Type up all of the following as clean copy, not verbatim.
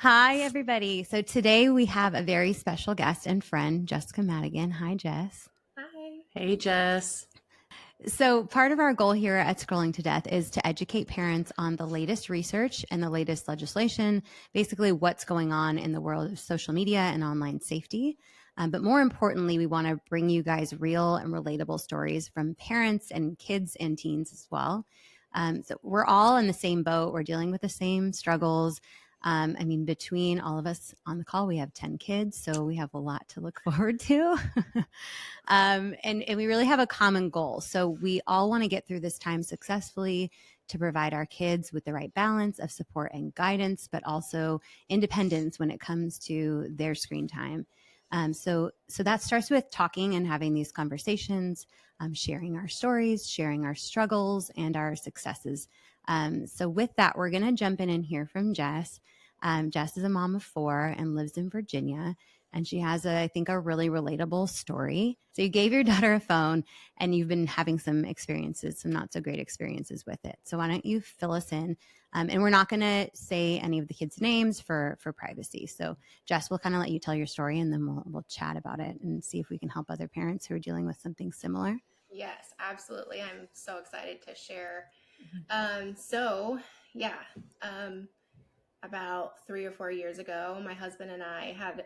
Hi, everybody. So today we have a very special guest and friend, Jessica Madigan. Hi, Jess. Hi. Hey, Jess. So, part of our goal here at Scrolling to Death is to educate parents on the latest research and the latest legislation, basically what's going on in the world of social media and online safety. But more importantly, we want to bring you guys real and relatable stories from parents and kids and teens as well. So, we're all in the same boat. We're dealing with the same struggles. Between all of us on the call, we have 10 kids, so we have a lot to look forward to. And we really have a common goal. So we all want to get through this time successfully to provide our kids with the right balance of support and guidance, but also independence when it comes to their screen time. So that starts with talking and having these conversations, sharing our stories, sharing our struggles and our successes. So with that, we're going to jump in and hear from Jess. Jess is a mom of 4 and lives in Virginia. And she has, I think, a really relatable story. So you gave your daughter a phone and you've been having some experiences, some not so great experiences with it. So why don't you fill us in? And we're not going to say any of the kids' names for privacy. So Jess, we'll kind of let you tell your story and then we'll chat about it and see if we can help other parents who are dealing with something similar. Yes, absolutely. I'm so excited to share. So, yeah, um, about 3 or 4 years ago, my husband and I had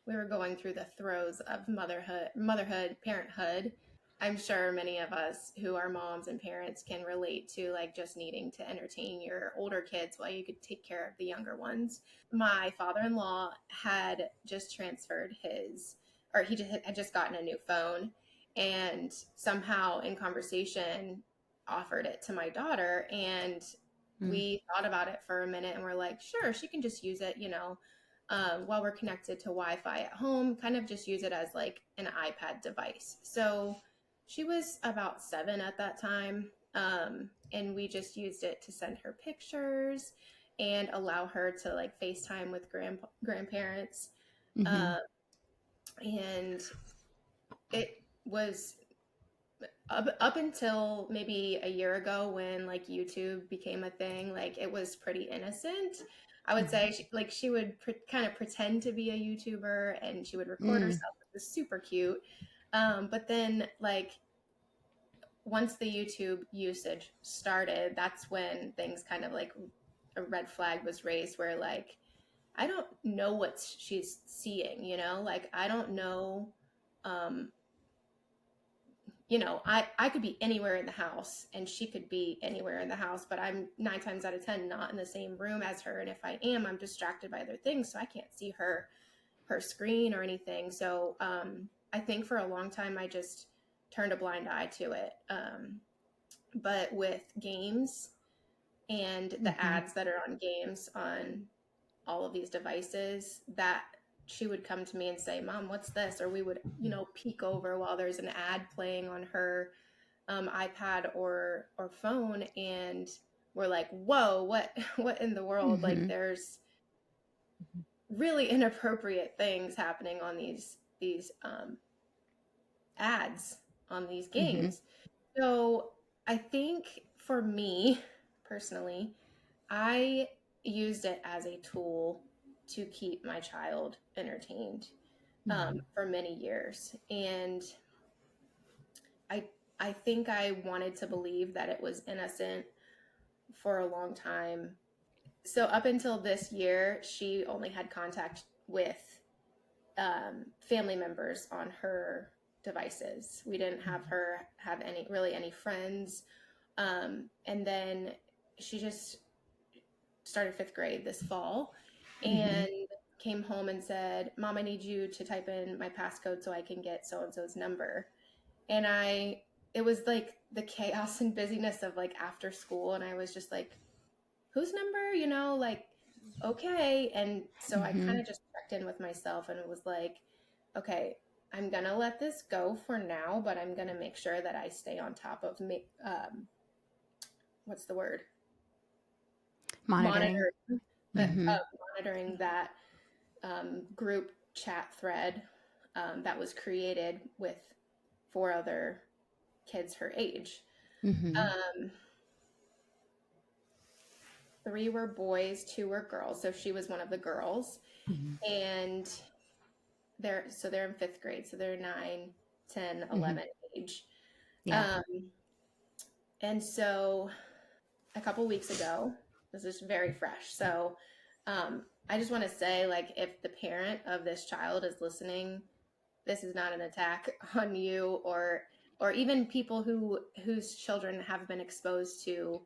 we were going through the throes of motherhood, parenthood. I'm sure many of us who are moms and parents can relate to like just needing to entertain your older kids while you could take care of the younger ones. My father-in-law had just transferred he just had just gotten a new phone, and somehow in conversation offered it to my daughter, and we thought about it for a minute and we're like, sure, she can just use it, while we're connected to Wi-Fi at home, kind of just use it as like an iPad device. So she was about 7 at that time, and we just used it to send her pictures and allow her to like FaceTime with grandparents. Mm-hmm. Uh, and it was up until maybe a year ago when like YouTube became a thing, like it was pretty innocent. I would say she would kind of pretend to be a YouTuber and she would record Mm-hmm. herself. It was super cute. But then like once the YouTube usage started, that's when things kind of like a red flag was raised where like I don't know what she's seeing, like I don't know um I could be anywhere in the house and she could be anywhere in the house, but I'm 9 times out of 10 not in the same room as her. And if I am, I'm distracted by other things. So I can't see her screen or anything. So I think for a long time, I just turned a blind eye to it. But with games and the Mm-hmm. ads that are on games on all of these devices, that she would come to me and say, Mom, what's this? Or we would, peek over while there's an ad playing on her iPad or phone, and we're like, whoa, what in the world? Like Mm-hmm. there's really inappropriate things happening on these ads on these Mm-hmm. games. So I think for me personally, I used it as a tool to keep my child entertained for many years. And I I think I wanted to believe that it was innocent for a long time. So up until this year, she only had contact with family members on her devices. We didn't have her have any friends. And then she just started 5th grade this fall Mm-hmm. and came home and said, Mom, I need you to type in my passcode so I can get so and so's number. And it was like the chaos and busyness of like after school. And I was just like, whose number, like, okay. And so I Mm-hmm. kind of just checked in with myself and it was like, okay, I'm going to let this go for now, but I'm going to make sure that I stay on top of me. What's the word? Monitoring. Monitoring, Mm-hmm. monitoring that group chat thread that was created with 4 other kids her age. Mm-hmm. Um, three were boys, two were girls. So she was one of the girls. Mhm. And they're in fifth grade. So they're 9, 10, Mhm. 11 age. Yeah. Um, and so a couple weeks ago, this is very fresh. So I just want to say, like, if the parent of this child is listening, this is not an attack on you or even people whose children have been exposed to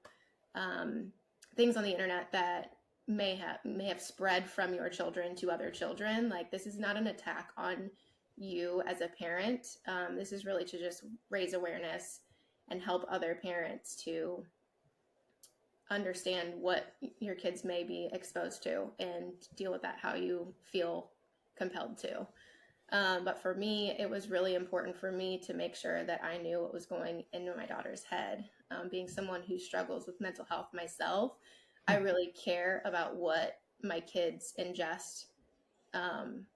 um, things on the internet that may have spread from your children to other children. Like, this is not an attack on you as a parent. This is really to just raise awareness and help other parents to understand what your kids may be exposed to and deal with that how you feel compelled to. But for me, it was really important for me to make sure that I knew what was going into my daughter's head. Being someone who struggles with mental health myself, I really care about what my kids ingest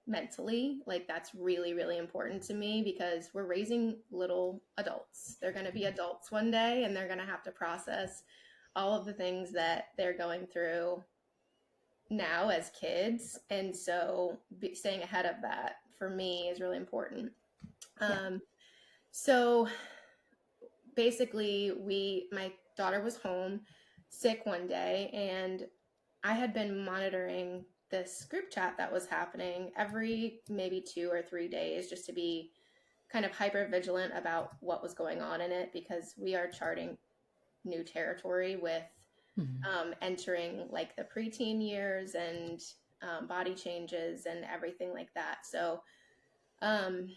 mentally. Like, that's really, really important to me because we're raising little adults. They're going to be adults one day and they're going to have to process all of the things that they're going through now as kids. And so staying ahead of that for me is really important. Yeah. So basically my daughter was home sick one day and I had been monitoring this group chat that was happening every maybe 2 or 3 days just to be kind of hyper vigilant about what was going on in it because we are charting new territory with entering like the preteen years and body changes and everything like that. So um,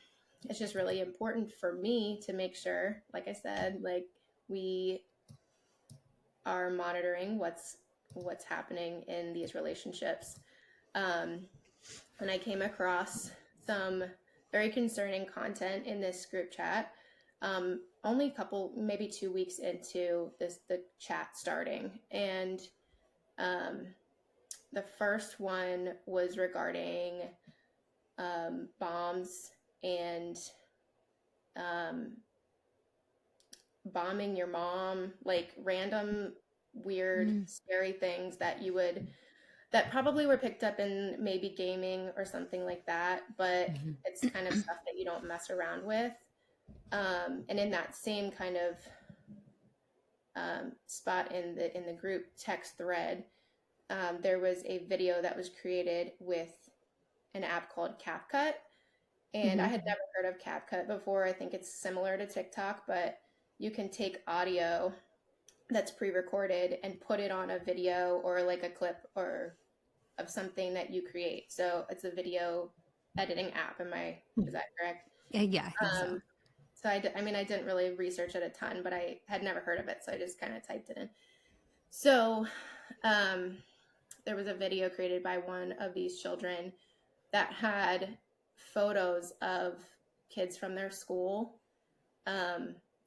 it's just really important for me to make sure, like I said, like we are monitoring what's happening in these relationships. Um, and I came across some very concerning content in this group chat. Only a couple, maybe 2 weeks into the chat starting, and um, the first one was regarding bombs and um, bombing your mom, like random, weird, Mm. scary things that probably were picked up in maybe gaming or something like that, but Mhm. it's kind of stuff that you don't mess around with. And in that same kind of spot in the group text thread, there was a video that was created with an app called CapCut. And I Mhm. had never heard of CapCut before. I think it's similar to TikTok, but you can take audio that's pre-recorded and put it on a video or like a clip or of something that you create. So it's a video editing app. Is that correct? Yeah, I think so. So I mean, I didn't really research it a ton, but I had never heard of it. So I just kind of typed it in. So um, there was a video created by one of these children that had photos of kids from their school.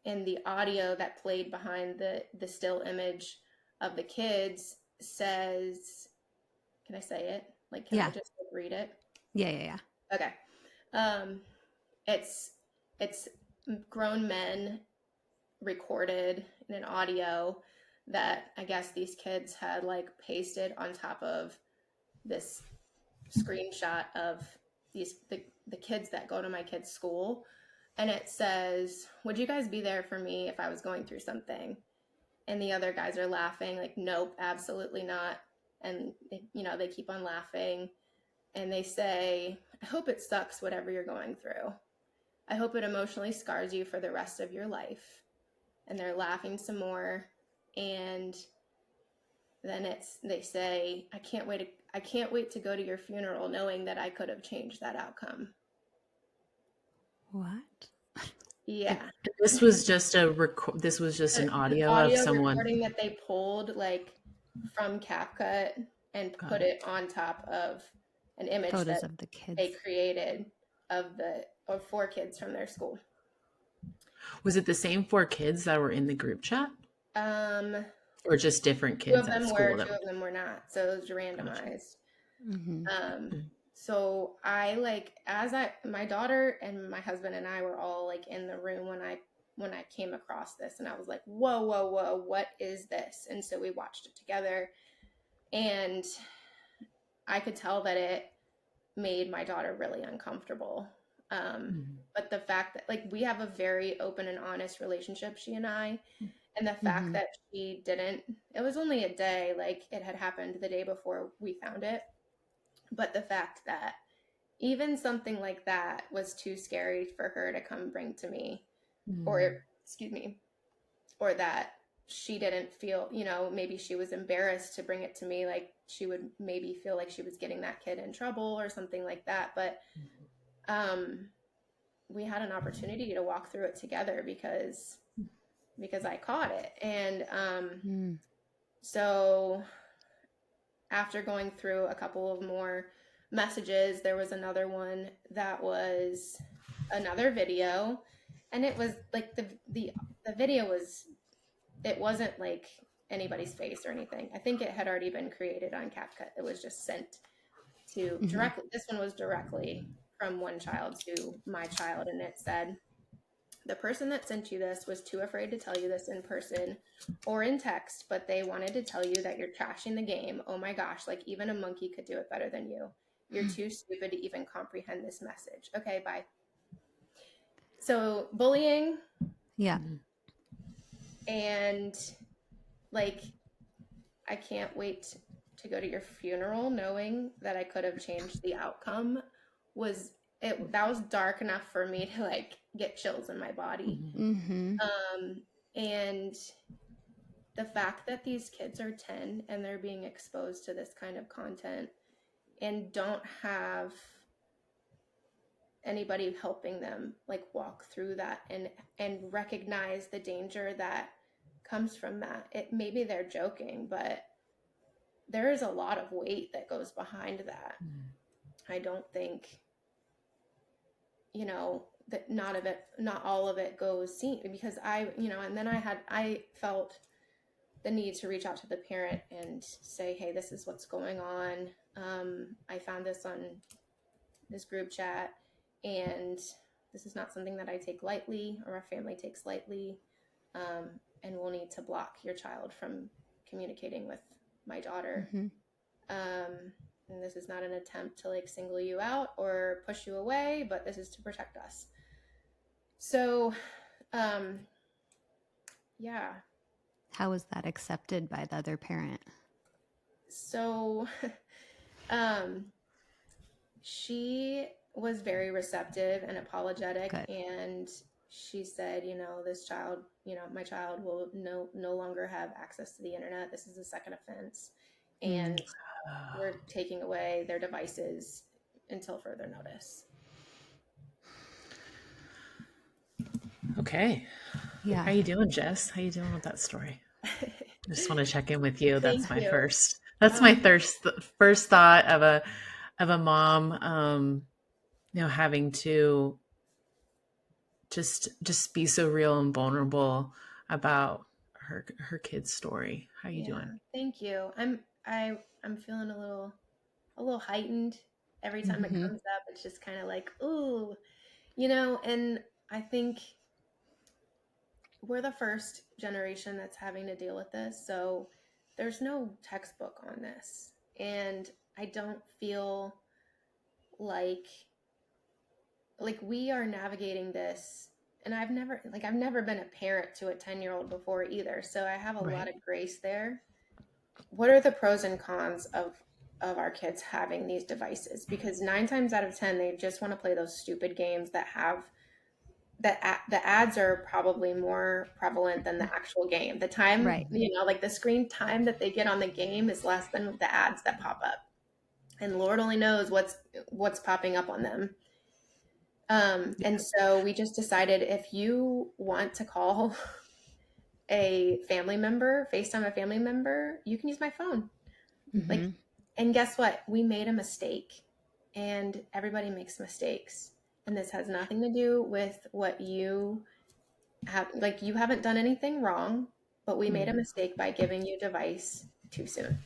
And the audio that played behind the still image of the kids says, can I say it? Like, can I Yeah. just read it? Yeah, yeah, yeah. Okay. Um, it's it's grown men recorded in an audio that I guess these kids had like pasted on top of this screenshot of the kids that go to my kids' school. And it says, would you guys be there for me if I was going through something? And the other guys are laughing, like, nope, absolutely not. And they keep on laughing. And they say, I hope it sucks, whatever you're going through. I hope it emotionally scars you for the rest of your life. And they're laughing some more. And then they say, I can't wait to go to your funeral knowing that I could have changed that outcome. What? Yeah. This was just this was just an The audio of audio someone. recording that they pulled like from CapCut and Got put it. it on top of an image Photos that of the they kids. created of 4 kids from their school. Was it the same 4 kids that were in the group chat, Um, or just different Two of kids at them school? were, two of them were not. So it was Gotcha. randomized. Mm-hmm. So my daughter and my husband and I were all like in the room when I came across this, and I was like, whoa, whoa, whoa, what is this? And so we watched it together. And I could tell that it made my daughter really uncomfortable. But the fact that, like, we have a very open and honest relationship, she and I, and the fact that she didn't, it was only a day, like it had happened the day before we found it. But the fact that even something like that was too scary for her to come bring to me, or excuse me, or that she didn't feel, maybe she was embarrassed to bring it to me, like she would maybe feel like she was getting that kid in trouble or something like that. But we had an opportunity to walk through it together because I caught it. And so after going through a couple of more messages, there was another one that was another video, and it was like the video was, it wasn't like anybody's face or anything. I think it had already been created on CapCut. It was just sent to directly. This one was directly from one child to my child, and it said, "The person that sent you this was too afraid to tell you this in person or in text, but they wanted to tell you that you're trashing the game. Oh my gosh, like even a monkey could do it better than you. You're too stupid to even comprehend this message." Okay, bye. So bullying. Yeah. And like, I can't wait to go to your funeral knowing that I could have changed the outcome. That was dark enough for me to like get chills in my body. And the fact that these kids are 10 and they're being exposed to this kind of content and don't have anybody helping them like walk through that and recognize the danger that comes from that. Maybe they're joking, but there is a lot of weight that goes behind that. I don't think, that not all of it goes seen, because and then I felt the need to reach out to the parent and say, hey, this is what's going on. I found this on this group chat, and this is not something that I take lightly or our family takes lightly. And we'll need to block your child from communicating with my daughter. And this is not an attempt to like single you out or push you away, but this is to protect us. So, yeah. How was that accepted by the other parent? So, she was very receptive and apologetic. Good. And she said, this child, my child will no longer have access to the internet. This is a second offense. And we're taking away their devices until further notice. Okay. Yeah. How you doing, Jess? How you doing with that story? I just want to check in with you. That's my first thought of a mom, having to just be so real and vulnerable about her kid's story. How you doing? Thank you. I'm feeling a little heightened every time it comes up. It's just kind of like, ooh, and I think we're the first generation that's having to deal with this. So there's no textbook on this. And I don't feel like we are navigating this. And I've never been a parent to a 10-year-old before either. So I have a lot of grace there. What are the pros and cons of our kids having these devices? Because 9 times out of 10, they just want to play those stupid games that have the ads are probably more prevalent than the actual game. The time, like the screen time that they get on the game is less than the ads that pop up. And Lord only knows what's popping up on them. And so we just decided, if you want to call a family member, FaceTime a family member, you can use my phone. And guess what? We made a mistake, and everybody makes mistakes. And this has nothing to do with what you have. Like, you haven't done anything wrong, but we made a mistake by giving you a device too soon.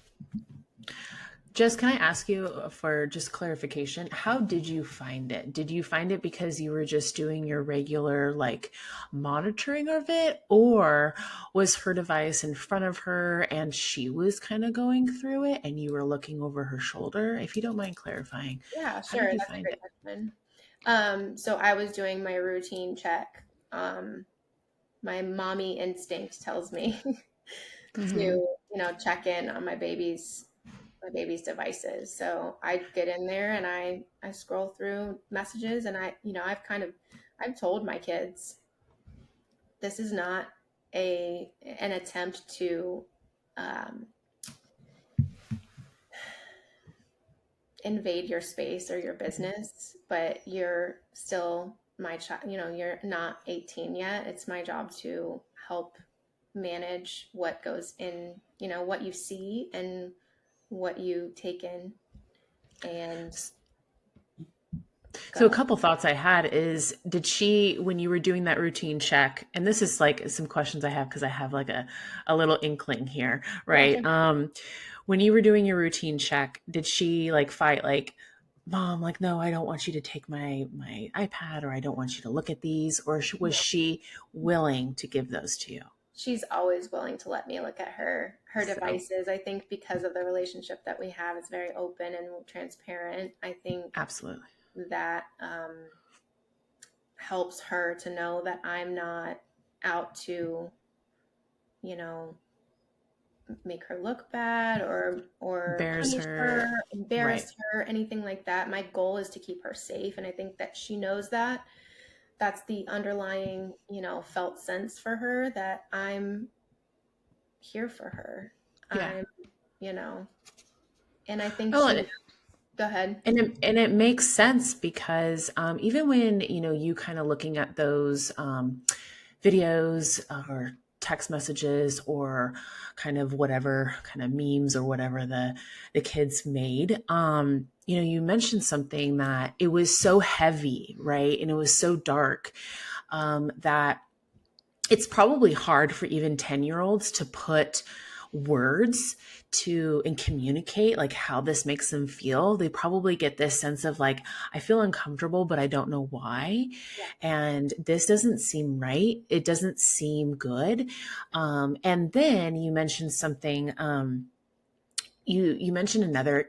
Jess, can I ask you for just clarification? How did you find it? Did you find it because you were just doing your regular like monitoring of it, or was her device in front of her and she was kind of going through it and you were looking over her shoulder? If you don't mind clarifying, Yeah, how sure. did you That's a find great it? question. So I was doing my routine check. My mommy instinct tells me to, Mm-hmm. check in on my baby's devices. So I get in there and I scroll through messages, and I've told my kids this is not an attempt to um, invade your space or your business, but you're still my child. You're not 18 yet. It's my job to help manage what goes in, what you see and what you take in. And go So a ahead. couple thoughts I had is, did she, when you were doing that routine check, and this is like some questions I have because I have like a little inkling here, Yeah, right? sure. When you were doing your routine check, did she like fight like, Mom, like, no, I don't want you to take my iPad, or I don't want you to look at these, or was No. she willing to give those to you? She's always willing to let me look at her So devices. I think because of the relationship that we have, it's very open and transparent. I think absolutely. that helps her to know that I'm not out to, you know, make her look bad or Bears punish her, her, right. embarrass her, anything like that. My goal is to keep her safe, and I think that she knows that. That's the underlying, felt sense for her that I'm here for her. Yeah. I'm, you know, and I think Oh, she go ahead. and it makes sense because even when you kind of looking at those videos or text messages or kind of whatever kind of memes or whatever the kids made, you mentioned something that it was so heavy, right, and it was so dark, that it's probably hard for even 10-year-olds to put words to and communicate like how this makes them feel. They probably get this sense of like, I feel uncomfortable, but I don't know why. Yeah. And this doesn't seem right. It doesn't seem good. And then you mentioned something, you mentioned another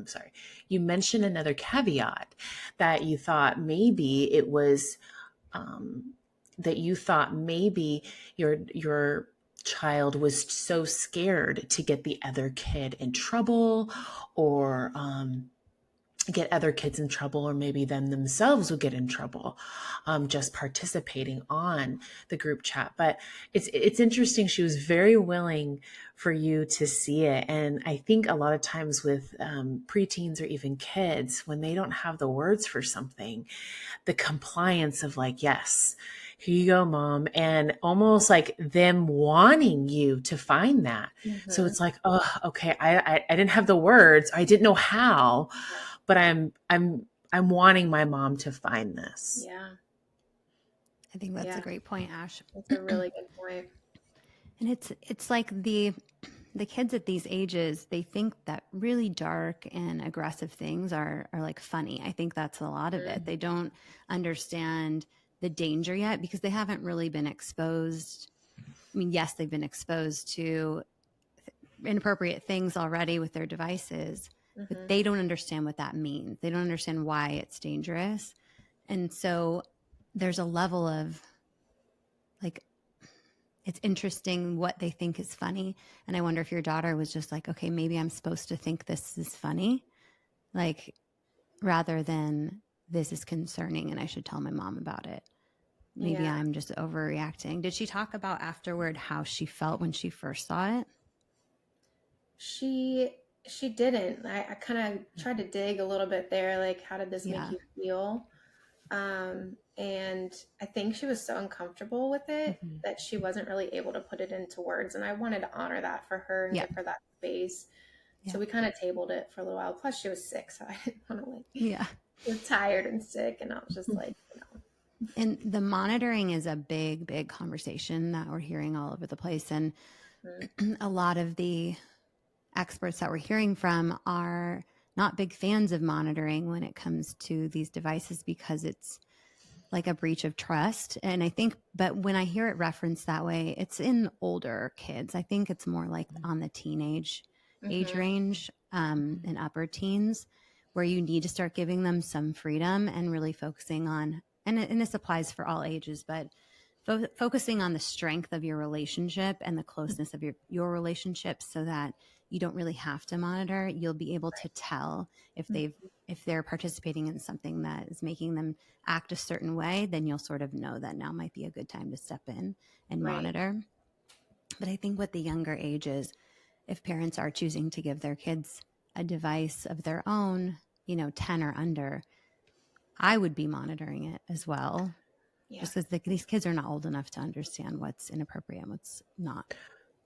sorry, you mentioned another caveat that you thought maybe it was, um, that you thought maybe your child was so scared to get the other kid in trouble, or get other kids in trouble, or maybe them themselves would get in trouble, just participating on the group chat. But it's interesting. She was very willing for you to see it, and I think a lot of times with preteens or even kids, when they don't have the words for something, the compliance of like, yes, here you go, mom, and almost like them wanting you to find that. So Mm-hmm. it's like, oh, okay, I didn't have the words, I didn't know how, Yeah. but I'm wanting my mom to find this. Yeah. I think that's a Yeah. great point, Ash. That's a really good point. And it's like the kids at these ages, they think that really dark and aggressive things are like funny. I think that's a lot of it. Mm-hmm. They don't understand the danger yet because they haven't really been exposed. I mean, yes, they've been exposed to inappropriate things already with their devices, but Mm-hmm. they don't understand what that means. They don't understand why it's dangerous. And so there's a level of like, it's interesting what they think is funny. And I wonder if your daughter was just like, okay, maybe I'm supposed to think this is funny, like rather than this is concerning and I should tell my mom about it. Maybe Yeah. I'm just overreacting. Did she talk about afterward how she felt when she first saw it? She she didn't. I kind of tried to dig a little bit there, like how did this make Yeah. you feel? And I think she was so uncomfortable with it Mm-hmm. that she wasn't really able to put it into words. And I wanted to honor that for her and Yep. give her that space. So Yep. we kind of tabled it for a little while. Plus, she was sick, so I didn't want to like. Yeah. She was tired and sick, and I was just like, And the monitoring is a big, big conversation that we're hearing all over the place. And mm, a lot of the experts that we're hearing from are not big fans of monitoring when it comes to these devices because it's like a breach of trust. And I think, but when I hear it referenced that way, it's in older kids. I think it's more like on the teenage age range, and upper teens, where you need to start giving them some freedom and really focusing on, and this applies for all ages, but focusing on the strength of your relationship and the closeness of your relationship, so that you don't really have to monitor. You'll be able to tell if they're participating in something that is making them act a certain way, then you'll sort of know that now might be a good time to step in and monitor. But I think with the younger ages, if parents are choosing to give their kids a device of their own, 10 or under, I would be monitoring it as well. Yeah. Just because these kids are not old enough to understand what's inappropriate and what's not.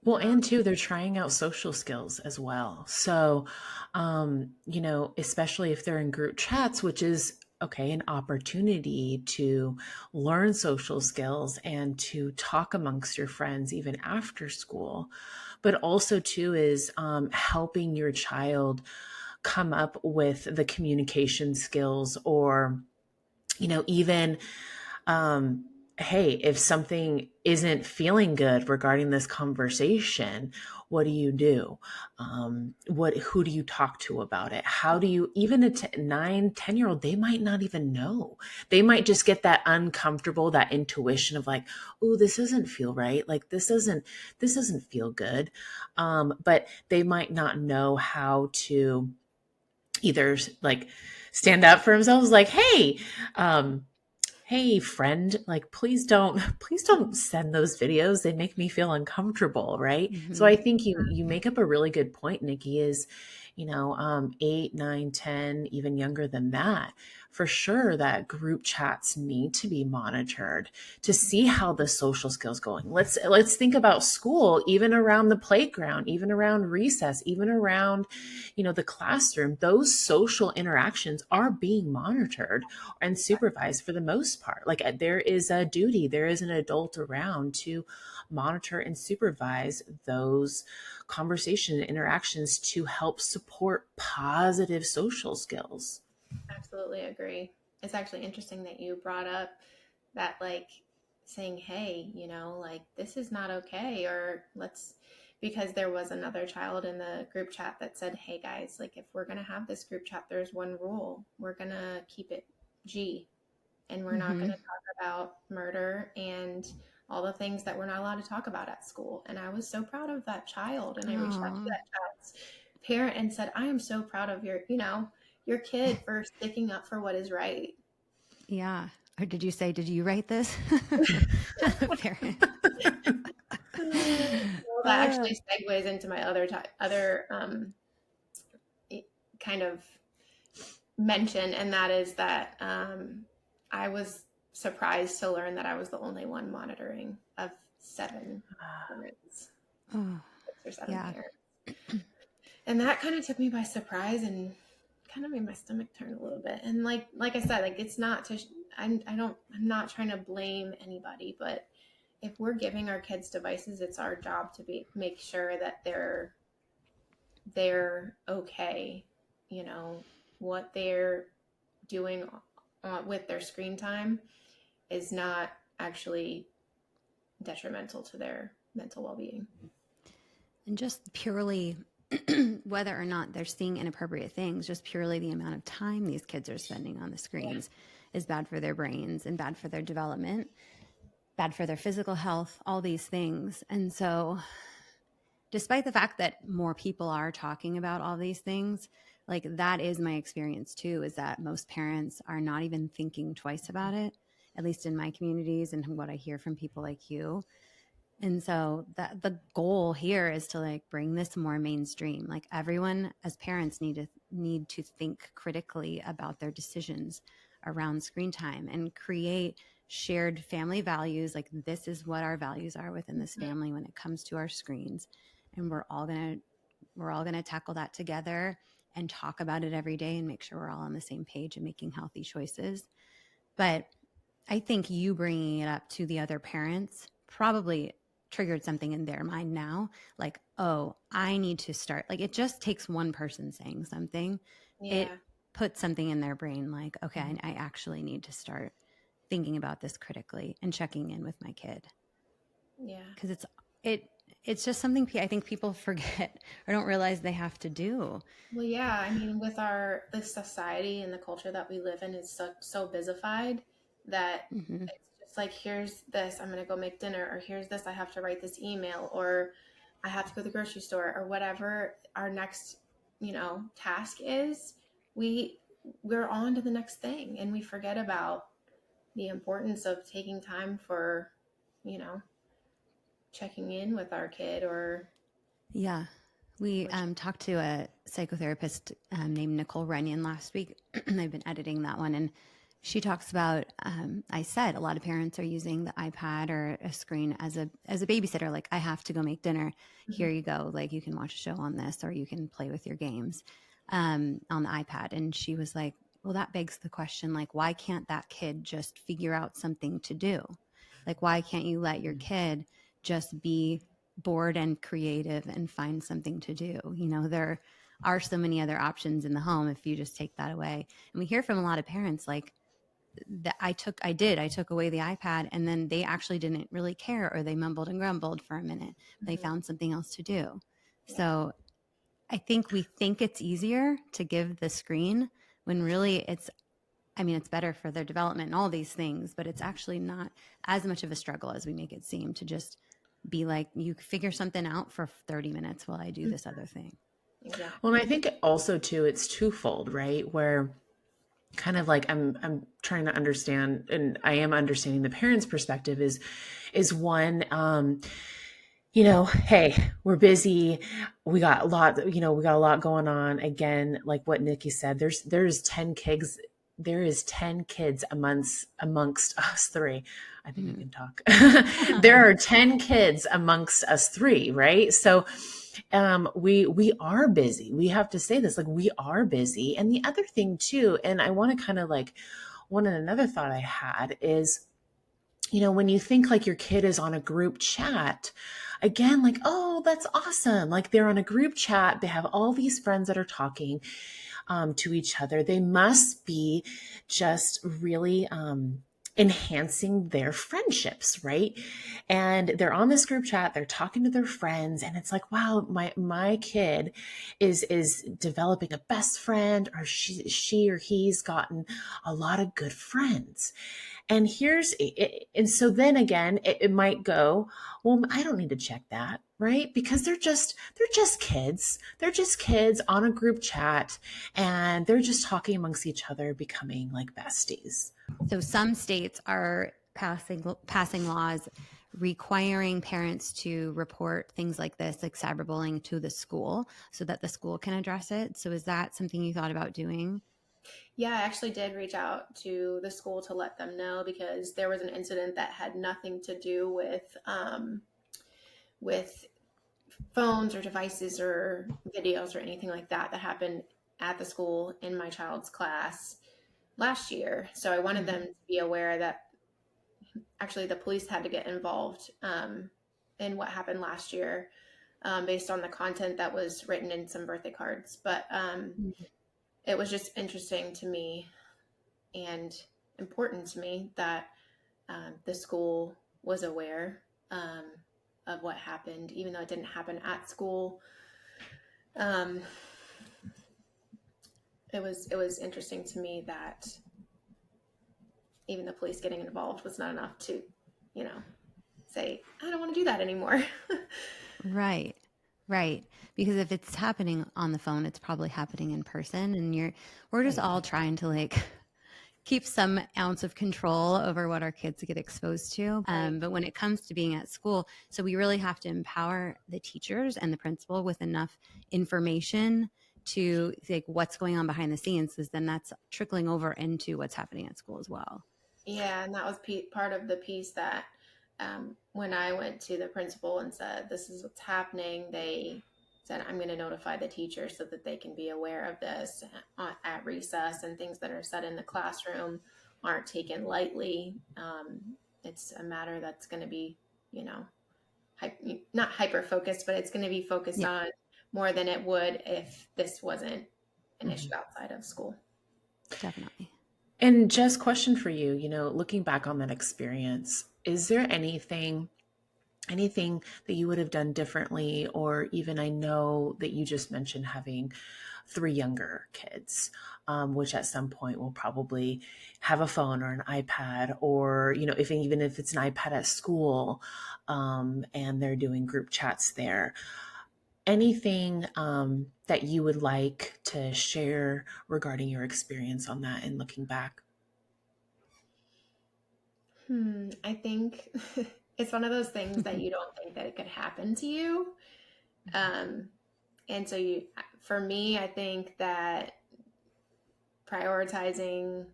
Well, and too, they're trying out social skills as well. So, especially if they're in group chats, which is an opportunity to learn social skills and to talk amongst your friends even after school. But also too is helping your child come up with the communication skills, or, even, hey, if something isn't feeling good regarding this conversation, what do you do? Who do you talk to about it? How do you, even a 9-10-year-old, they might not even know. They might just get that uncomfortable, that intuition of like, oh, this doesn't feel right. Like this doesn't feel good. But they might not know how to either like stand up for themselves, like, hey, hey friend, like please don't send those videos. They make me feel uncomfortable, right? So I think you make up a really good point, Nicki, is 8, 9, 10, even younger than that, for sure, that group chats need to be monitored to see how the social skills going. Let's think about school, even around the playground, even around recess, even around the classroom. Those social interactions are being monitored and supervised for the most part. Like there is a duty, there is an adult around to monitor and supervise those conversation and interactions to help support positive social skills. Absolutely agree. It's actually interesting that you brought up that, like, saying, hey, like this is not okay, or because there was another child in the group chat that said, hey guys, like if we're going to have this group chat, there's one rule. We're going to keep it G, and we're not going to talk about murder and all the things that we're not allowed to talk about at school. And I was so proud of that child. And I reached out to that child's parent and said, I am so proud of your kid for sticking up for what is right. Yeah. Or did you write this? Parent. Well, that actually segues into my other kind of mention, and that is that I was surprised to learn that I was the only one monitoring of 7 parents. 6 or 7 parents. And that kind of took me by surprise and kind of made my stomach turn a little bit. And like I said, like it's not to I'm not trying to blame anybody, but if we're giving our kids devices, it's our job to make sure that they're okay. What they're doing with their screen time is not actually detrimental to their mental well-being. And just purely whether or not they're seeing inappropriate things, just purely the amount of time these kids are spending on the screens is bad for their brains and bad for their development, bad for their physical health, all these things. And so despite the fact that more people are talking about all these things, like that is my experience too, is that most parents are not even thinking twice about it, at least in my communities and what I hear from people like you. And so the goal here is to like bring this more mainstream. Like everyone as parents need to think critically about their decisions around screen time and create shared family values. Like this is what our values are within this family when it comes to our screens. And we're all going to tackle that together and talk about it every day and make sure we're all on the same page and making healthy choices. But I think you bringing it up to the other parents probably triggered something in their mind now, like, oh, I need to start. Like, it just takes one person saying something. It Yeah. puts something in their brain like, okay, I actually need to start thinking about this critically and checking in with my kid. Yeah. Because it's just something I think people forget or don't realize they have to do. Well, yeah, I mean, with the society and the culture that we live in is so busified that Mm-hmm. it's just like, here's this, I'm gonna go make dinner, or here's this, I have to write this email, or I have to go to the grocery store, or whatever our next, task is. We're on to the next thing, and we forget about the importance of taking time for, you know, checking in with our kid, or Yeah. We which, talked to a psychotherapist named Nicole Runyon last week. I've been editing that one. And she talks about, I said, a lot of parents are using the iPad or a screen as a babysitter. Like, I have to go make dinner. Here you go. Like, you can watch a show on this, or you can play with your games on the iPad. And she was like, well, that begs the question, like, why can't that kid just figure out something to do? Like, why can't you let your kid just be bored and creative and find something to do? There are so many other options in the home if you just take that away. And we hear from a lot of parents like that. I took away the iPad, and then they actually didn't really care, or they mumbled and grumbled for a minute. They found something else to do. yeah. So I think we think it's easier to give the screen when really it's better for their development and all these things, but it's actually not as much of a struggle as we make it seem, to just be like, you figure something out for 30 minutes while I do this other thing. Exactly. Well, and I think also too, it's twofold, right? Where kind of like I'm trying to understand, and I am understanding the parents' perspective is one, hey, we're busy. We got a lot going on. Again, like what Nicki said, there's 10 kids. There is 10 kids amongst us three. I think I can talk. There are 10 kids amongst us three, right? So we are busy. We have to say this, like, we are busy. And the other thing too, and I want to kind of like, another thought I had is, when you think like your kid is on a group chat, again, like, oh, that's awesome. Like, they're on a group chat. They have all these friends that are talking to each other. They must be just really enhancing their friendships, right? And they're on this group chat, they're talking to their friends, and it's like, wow, my kid is developing a best friend, or she or he's gotten a lot of good friends. And and so then again, it might go, well, I don't need to check that, right? Because they're just kids. They're just kids on a group chat, and they're just talking amongst each other, becoming like besties. So some states are passing laws requiring parents to report things like this, like cyberbullying, to the school so that the school can address it. So is that something you thought about doing? Yeah, I actually did reach out to the school to let them know, because there was an incident that had nothing to do with phones or devices or videos or anything like that that happened at the school in my child's class last year. So I wanted them to be aware that actually the police had to get involved in what happened last year, based on the content that was written in some birthday cards. But it was just interesting to me and important to me that the school was aware of what happened, even though it didn't happen at school. It was interesting to me that even the police getting involved was not enough to, say, I don't want to do that anymore. Right. Right. Because if it's happening on the phone, it's probably happening in person, and we're just all trying to like keep some ounce of control over what our kids get exposed to. Right. But when it comes to being at school, so we really have to empower the teachers and the principal with enough information to like what's going on behind the scenes, because then that's trickling over into what's happening at school as well. Yeah, and that was part of the piece that when I went to the principal and said, this is what's happening, they said, I'm going to notify the teachers so that they can be aware of this at recess, and things that are said in the classroom aren't taken lightly. It's a matter that's going to be, not hyper focused, but it's going to be focused on more than it would if this wasn't an issue outside of school. Definitely. And Jess, question for you, looking back on that experience, is there anything that you would have done differently? Or even, I know that you just mentioned having 3 younger kids, which at some point will probably have a phone or an iPad, or, even if it's an iPad at school, and they're doing group chats there. Anything that you would like to share regarding your experience on that and looking back? I think it's one of those things that you don't think that it could happen to you. And so for me, I think that prioritizing,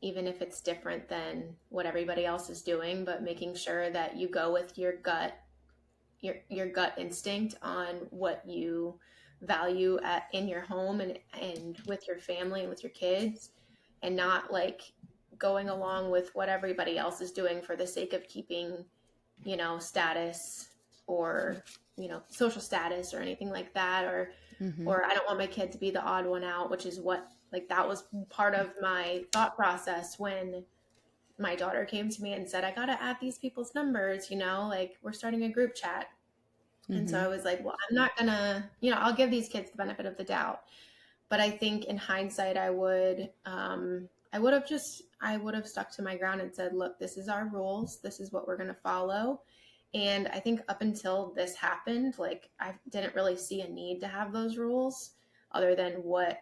even if it's different than what everybody else is doing, but making sure that you go with your gut, your gut instinct on what you value in your home and with your family and with your kids, and not like going along with what everybody else is doing for the sake of keeping, status or, social status or anything like that. Or I don't want my kid to be the odd one out, which is what, like, that was part of my thought process when my daughter came to me and said, I got to add these people's numbers, like we're starting a group chat. And so I was like, well, I'm not gonna, I'll give these kids the benefit of the doubt. But I think in hindsight, I would have stuck to my ground and said, look, this is our rules. This is what we're going to follow. And I think up until this happened, like, I didn't really see a need to have those rules other than what,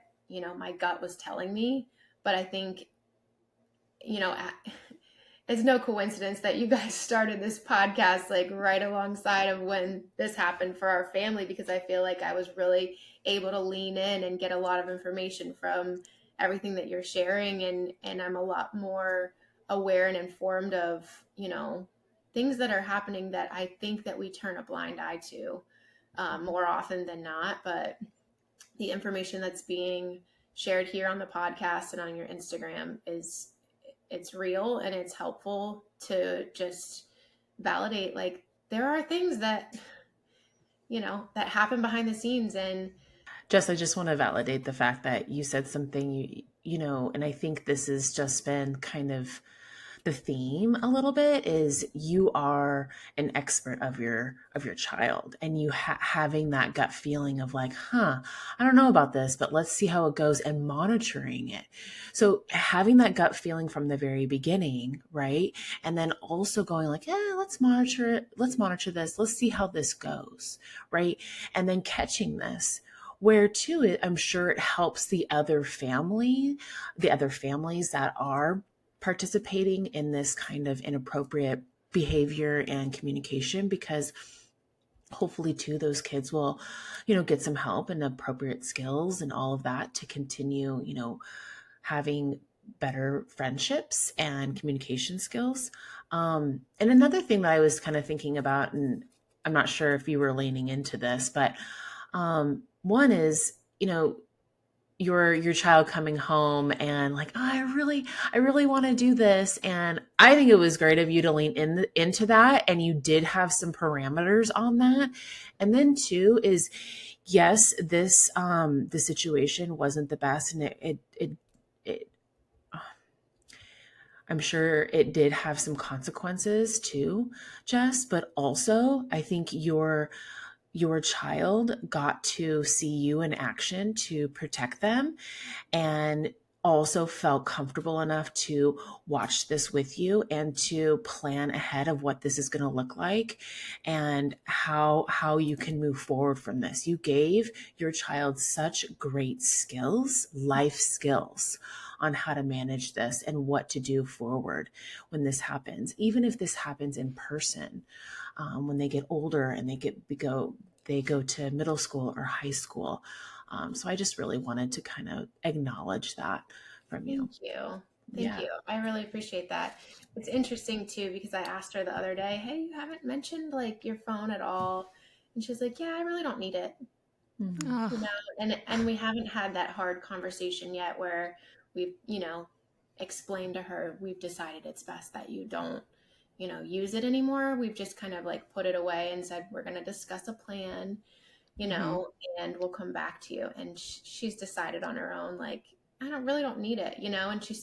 my gut was telling me. But I think, it's no coincidence that you guys started this podcast like right alongside of when this happened for our family, because I feel like I was really able to lean in and get a lot of information from everything that you're sharing, and I'm a lot more aware and informed of, things that are happening that I think that we turn a blind eye to more often than not. But the information that's being shared here on the podcast and on your Instagram it's real, and it's helpful to just validate, like, there are things that, that happen behind the scenes. And Jess, I just want to validate the fact that you said something, and I think this has just been kind of the theme a little bit, is you are an expert of your child, and you having that gut feeling of like, I don't know about this, but let's see how it goes, and monitoring it. So having that gut feeling from the very beginning, right? And then also going like, let's monitor it. Let's monitor this. Let's see how this goes. Right. And then catching this, where too, I'm sure it helps the other families that are participating in this kind of inappropriate behavior and communication, because hopefully too, those kids will, get some help and appropriate skills and all of that to continue, having better friendships and communication skills. And another thing that I was kind of thinking about, and I'm not sure if you were leaning into this, but one is, your child coming home and like, I really want to do this. And I think it was great of you to lean into that. And you did have some parameters on that. And then two is, yes, this, the situation wasn't the best, and it I'm sure it did have some consequences too, Jess, but also I think your child got to see you in action to protect them, and also felt comfortable enough to watch this with you and to plan ahead of what this is going to look like and how you can move forward from this. You gave your child such great skills, life skills, on how to manage this and what to do forward when this happens, even if this happens in person. When they get older and they go to middle school or high school. So I just really wanted to kind of acknowledge that from you. Thank you. I really appreciate that. It's interesting too, because I asked her the other day, hey, you haven't mentioned like your phone at all. And she's like, yeah, I really don't need it. Mm-hmm. And we haven't had that hard conversation yet where we've, explained to her, we've decided it's best that you don't use it anymore. We've just kind of like put it away and said, we're going to discuss a plan, and we'll come back to you. And she's decided on her own, like, I don't need it, and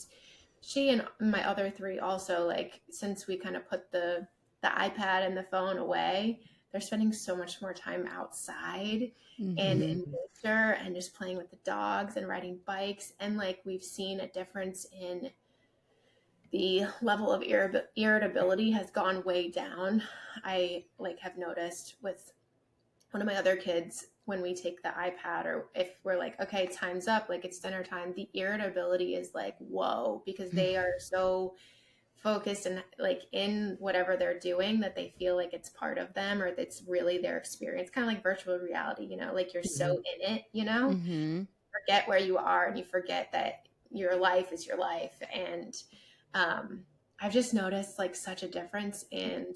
she and my other three also, like, since we kind of put the iPad and the phone away, they're spending so much more time outside and in nature and just playing with the dogs and riding bikes. And like, we've seen a difference in the level of irritability has gone way down. I like have noticed with one of my other kids, when we take the iPad, or if we're like, okay, time's up, like it's dinner time, the irritability is like, whoa, because they are so focused and like in whatever they're doing that they feel like it's part of them, or it's really their experience, kind of like virtual reality, like you're so in it, forget where you are and you forget that your life is your life. And I've just noticed like such a difference. And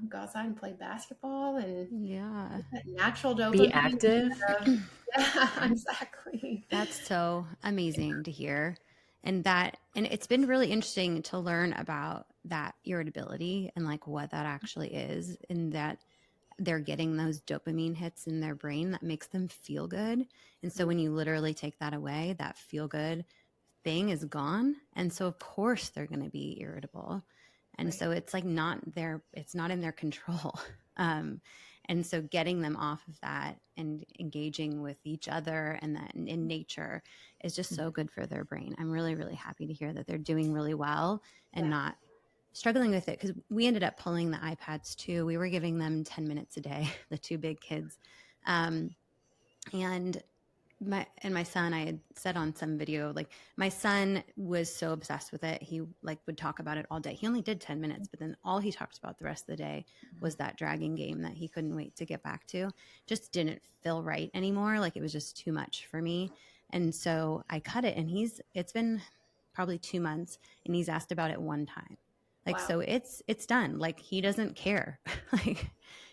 go outside and play basketball and natural dopamine. Be active. Yeah, exactly. That's so amazing to hear. And it's been really interesting to learn about that irritability and like what that actually is, and that they're getting those dopamine hits in their brain that makes them feel good. And so when you literally take that away, that feel good thing is gone. And so of course they're going to be irritable. And so it's like it's not in their control. And so getting them off of that and engaging with each other and that in nature is just so good for their brain. I'm really, really happy to hear that they're doing really well and not struggling with it, because we ended up pulling the iPads too. We were giving them 10 minutes a day, the two big kids. And my son, I had said on some video, like my son was so obsessed with it. He like would talk about it all day. He only did 10 minutes, but then all he talked about the rest of the day was that dragon game that he couldn't wait to get back to. Just didn't feel right anymore. Like it was just too much for me. And so I cut it, and it's been probably 2 months, and he's asked about it one time. Like, wow. So it's done. Like he doesn't care. Like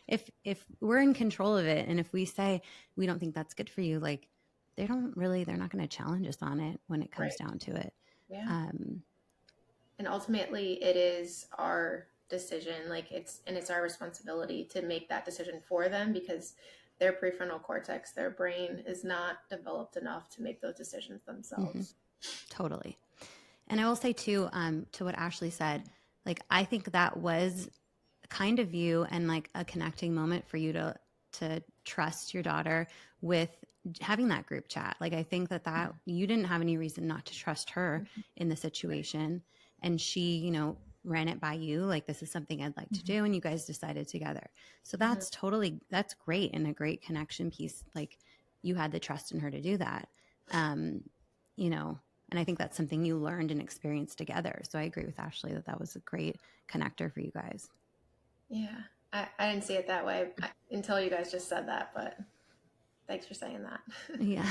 if we're in control of it, and if we say, we don't think that's good for you, like, they're not going to challenge us on it when it comes down to it. Yeah. And ultimately it is our decision. Like it's our responsibility to make that decision for them, because their prefrontal cortex, their brain is not developed enough to make those decisions themselves. Totally. And I will say too, to what Ashley said, like, I think that was kind of you and like a connecting moment for you to trust your daughter with having that group chat. Like, I think that you didn't have any reason not to trust her in the situation. And she, ran it by you. Like, this is something I'd like to do. And you guys decided together. So that's that's great. And a great connection piece. Like, you had the trust in her to do that. And I think that's something you learned and experienced together. So I agree with Ashley that was a great connector for you guys. Yeah. I didn't see it that way until you guys just said that, but thanks for saying that. Yeah,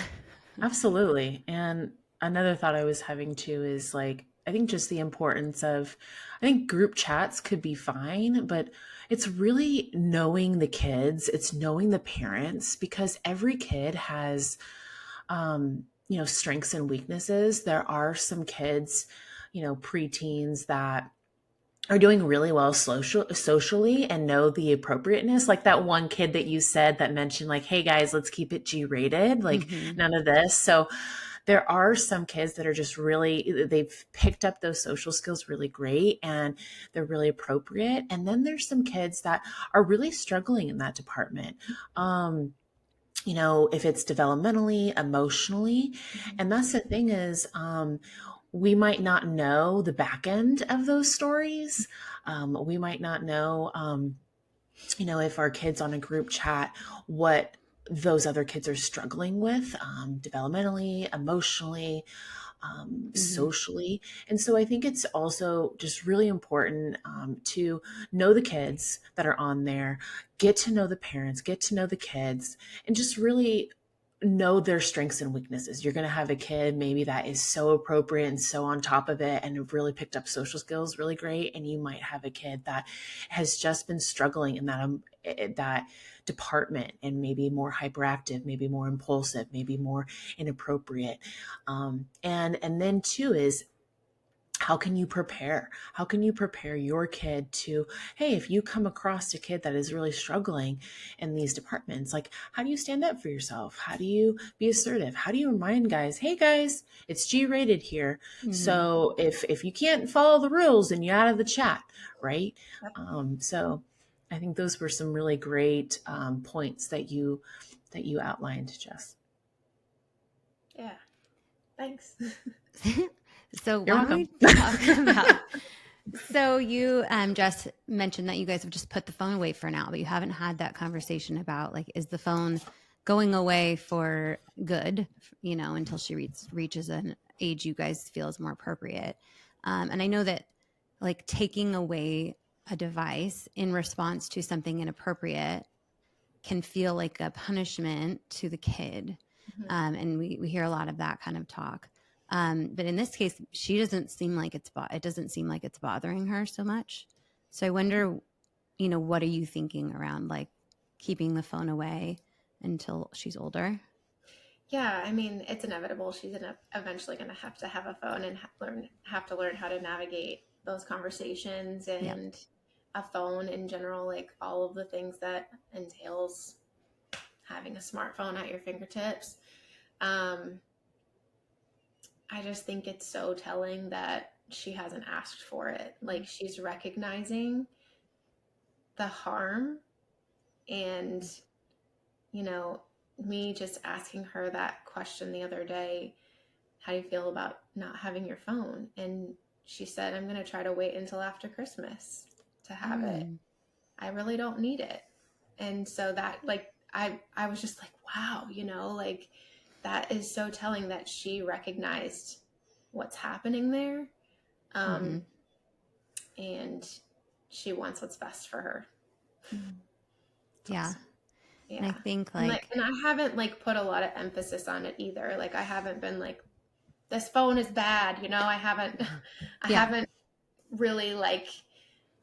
absolutely. And another thought I was having too is like, I think just the importance of, I think group chats could be fine, but it's really knowing the kids, it's knowing the parents, because every kid has, strengths and weaknesses. There are some kids, preteens that are doing really well socially and know the appropriateness. Like that one kid that you said that mentioned like, hey guys, let's keep it G-rated, like none of this. So there are some kids that are just really, they've picked up those social skills really great and they're really appropriate. And then there's some kids that are really struggling in that department. If it's developmentally, emotionally. And that's the thing is, we might not know the back end of those stories. We might not know, if our kids on a group chat, what those other kids are struggling with, developmentally, emotionally, socially. And so I think it's also just really important to know the kids that are on there, get to know the parents, get to know the kids, and just really know their strengths and weaknesses. You're going to have a kid maybe that is so appropriate and so on top of it and really picked up social skills really great. And you might have a kid that has just been struggling in that department and maybe more hyperactive, maybe more impulsive, maybe more inappropriate. And then too is how can you prepare? How can you prepare your kid to, hey, if you come across a kid that is really struggling in these departments, like, how do you stand up for yourself? How do you be assertive? How do you remind guys, hey guys, it's G-rated here. Mhm. So if you can't follow the rules, then you're out of the chat, right? Yep. So I think those were some really great points that you outlined, Jess. Yeah. Thanks. So You're why don't we talk about, so you just mentioned that you guys have just put the phone away for now, but you haven't had that conversation about, like, is the phone going away for good, until she reaches an age you guys feel is more appropriate. And I know that, like, taking away a device in response to something inappropriate can feel like a punishment to the kid. Mm-hmm. And we hear a lot of that kind of talk. But in this case, she doesn't seem like it doesn't seem like it's bothering her so much. So I wonder, what are you thinking around, like, keeping the phone away until she's older? Yeah, I mean, it's inevitable. She's eventually going to have a phone and have to learn how to navigate those conversations Yeah. and a phone in general, like all of the things that entails having a smartphone at your fingertips. I just think it's so telling that she hasn't asked for it. Like, she's recognizing the harm, and, me just asking her that question the other day, how do you feel about not having your phone? And she said, I'm going to try to wait until after Christmas to have it. I really don't need it. And so that, like, I was just like, wow, like, that is so telling that she recognized what's happening there. And she wants what's best for her. Yeah. Awesome. Yeah. And I think, and like, I haven't, like, put a lot of emphasis on it either. Like, I haven't been like, this phone is bad. I haven't really, like,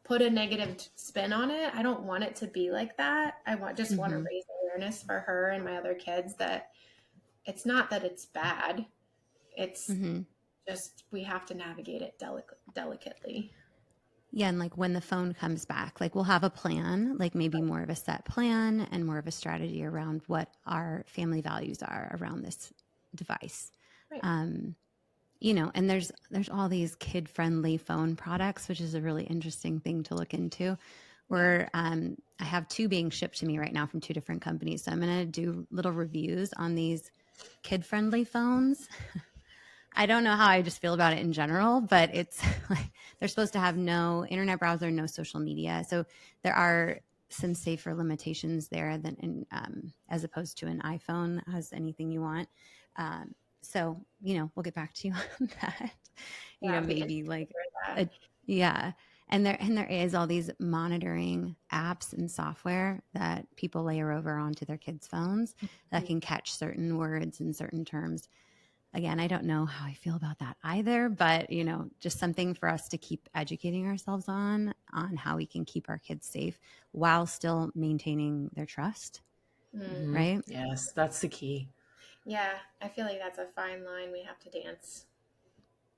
put a negative spin on it. I don't want it to be like that. I want to raise awareness for her and my other kids that it's not that it's bad. It's just, we have to navigate it delicately. Yeah, and, like, when the phone comes back, like, we'll have a plan, like maybe more of a set plan and more of a strategy around what our family values are around this device. Right. And there's all these kid-friendly phone products, which is a really interesting thing to look into. Where I have 2 being shipped to me right now from 2 different companies. So I'm going to do little reviews on these kid-friendly phones. I don't know how I just feel about it in general, but it's like they're supposed to have no internet browser, no social media. So there are some safer limitations there than as opposed to an iPhone has anything you want. So, we'll get back to you on that. Maybe like, yeah. And there is all these monitoring apps and software that people layer over onto their kids' phones that can catch certain words and certain terms. Again, I don't know how I feel about that either, but, just something for us to keep educating ourselves on how we can keep our kids safe while still maintaining their trust. Mm-hmm. Right? Yes, that's the key. Yeah, I feel like that's a fine line we have to dance.